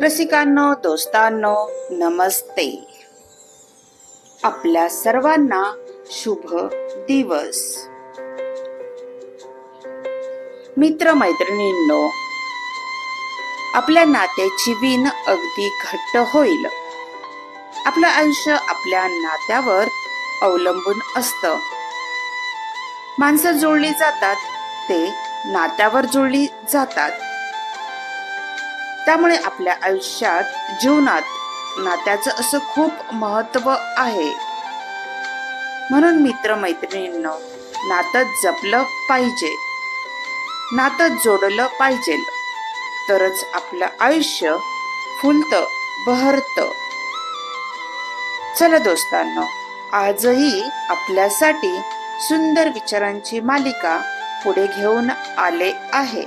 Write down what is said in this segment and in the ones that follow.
रसिकांनो, दोस्तांनो, नमस्ते. आपल्या सर्वांना शुभ दिवस. मित्र मैत्रिणींनो, आपल्या नात्याची वीण अगदी घट्ट होईल. आपलं आयुष्य आपल्या नात्यावर अवलंबून असतं. माणसं जोडली जातात ते नात्यावर जोडली जातात. त्यामुळे आपल्या आयुष्यात, जीवनात नात्याचं असं खूप महत्त्व आहे. म्हणून मित्र मैत्रिणींनो, नातं जपलं पाहिजे, नातं जोडलं पाहिजे, तरच आपलं आयुष्य फुलतं, बहरतं. चला दोस्तांनो, आजही आपल्यासाठी सुंदर विचारांची मालिका पुढे घेऊन आले आहे.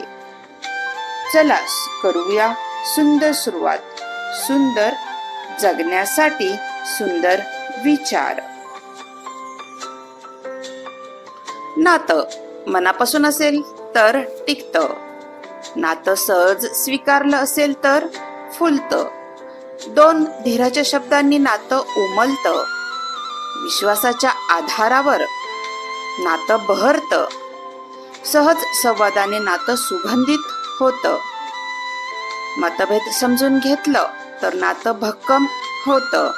चला करूया सुंदर सुरुवात. सुंदर जगण्यासाठी सुंदर विचार. नातं मनापासून असेल तर टिकतं. नातं सहज स्वीकारलं असेल तर फुलतं. दोन धीराच्या शब्दांनी नातं उमलतं. विश्वासाच्या आधारावर नातं बहरतं. सहज संवादाने नातं सुगंधित होतं. मतभेद समजून घेतलं तर नातं भक्कम होतं.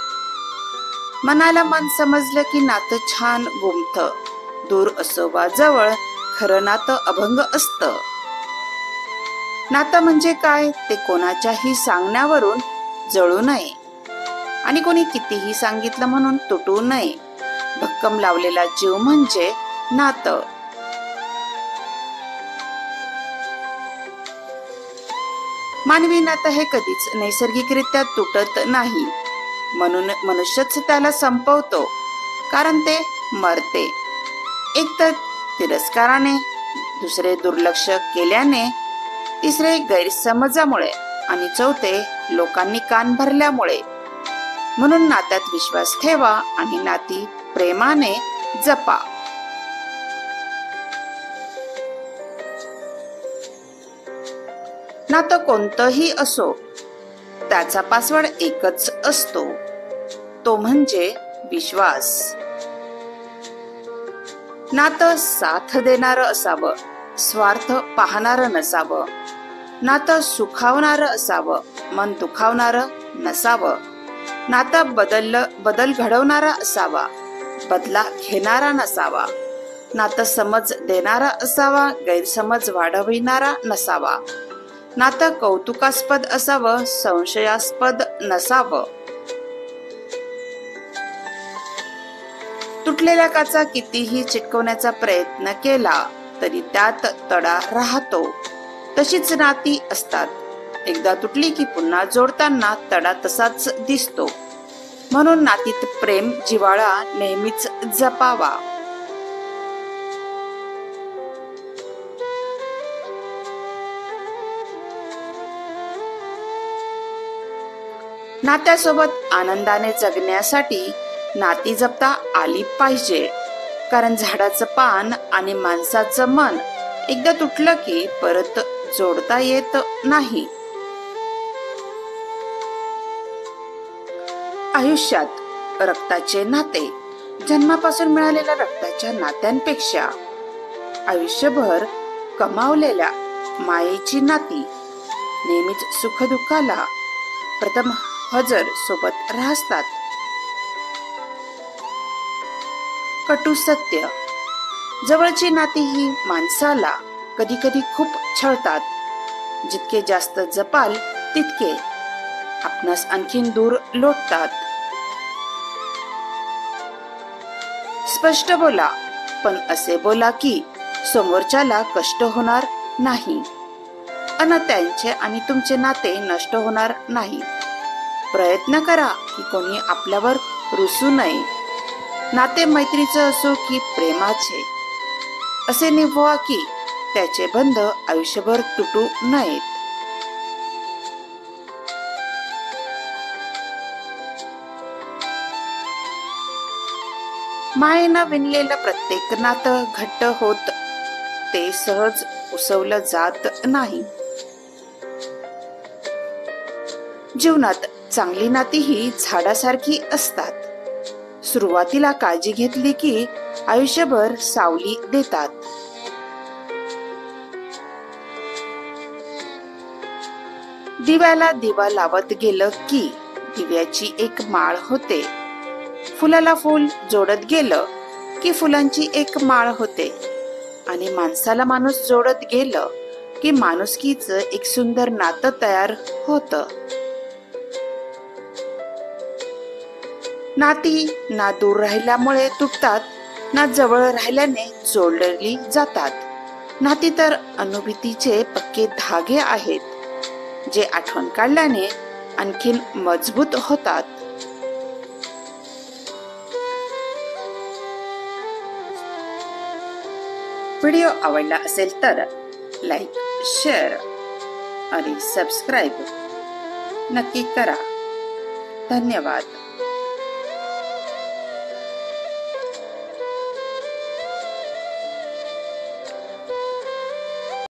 मनाला मन समजलं की नातं छान गुमतं. दूर असो वा जवळ, खरं नातं अभंग असतं. नातं म्हणजे काय ते कोणाच्याही सांगण्यावरून जळू नये आणि कोणी कितीही सांगितलं म्हणून तुटू नये. भक्कम लावलेला जीव म्हणजे नातं. मानवी नातं हे कधीच नैसर्गिकरित्या तुटत नाही. म्हणून मनुष्यच त्याला संपवतो, कारण ते मरते. एक तर तिरस्काराने, दुसरे दुर्लक्ष केल्याने, तिसरे गैरसमजामुळे आणि चौथे लोकांनी कान भरल्यामुळे. म्हणून नात्यात विश्वास ठेवा आणि नाती प्रेमाने जपा. नातं कोणतंही असो, त्याचा पासवर्ड एकच असतो, तो म्हणजे विश्वास. नातं साथ देणारं असावं, स्वार्थ पाहणारं नसावं. नातं सुखावणारं असावं, मन दुखावणारं नसावं. नातं बदल घडवणारा असावा, बदला घेणारा नसावा. नातं समज देणारा असावा, गैरसमज वाढविणारा नसावा. नातं कौतुकास्पद असावं, संशयास्पद नसावं. तुटलेल्या काचा कितीही चिटकवण्याचा प्रयत्न केला तरी त्यात तडा राहतो. तशीच नाती असतात. एकदा तुटली की पुन्हा जोडताना तडा तसाच दिसतो. म्हणून नातीत प्रेम, जिव्हाळा नेहमीच जपावा. नात्यासोबत आनंदाने जगण्यासाठी नाती जपता आली पाहिजे. कारण झाडाचं पान आणि माणसाचं मन एकदा तुटलं की परत जोडता येत नाही. आयुष्यात रक्ताचे नाते जन्मापासून मिळालेल्या रक्ताच्या नात्यांपेक्षा आयुष्यभर कमावलेल्या मायेची नाती नेहमीच सुखदुःखाला प्रथम हजर सोबत राहतात. कटू सत्य, जवळची नाती ही माणसाला कधी कधी खूप छळतात. जितके जास्त जपाल तितके आपणास आणखीन दूर लोटतात. स्पष्ट बोला, पण असे बोला की समोरच्याला कष्ट होणार नाही अन त्यांचे आणि तुमचे नाते नष्ट होणार नाही. प्रयत्न करा की कोणी आपल्यावर रुसू नये. नाते मैत्रीचं असो की प्रेमाचे, असे निभवा की त्याचे बंध आयुष्यभर तुटू नयेत. मायेनं विणलेलं प्रत्येक नातं घट्ट होत, ते सहज उसवलं जात नाही. जीवनात चांगली नाती ही झाडासारखी असतात. सुरुवातीला काळजी घेतली की आयुष्यभर सावली देतात. दिव्याला दिवा लावत गेलं की दिव्याची एक माळ होते. फुलाला फूल जोडत गेलं की फुलांची एक माळ होते. आणि माणसाला माणूस जोडत गेलं की माणुसकीचं एक सुंदर नातं तयार होतं. नाती ना दूर राहिल्यामुळे तुटतात, ना जवळ राहिल्याने जोडली जातात. नाती तर अनुभूतीचे पक्के धागे आहेत, जे आठवण काढल्याने आणखीन मजबूत होतात. व्हिडिओ आवडला असेल तर लाईक, शेअर आणि सबस्क्राईब नक्की करा. धन्यवाद.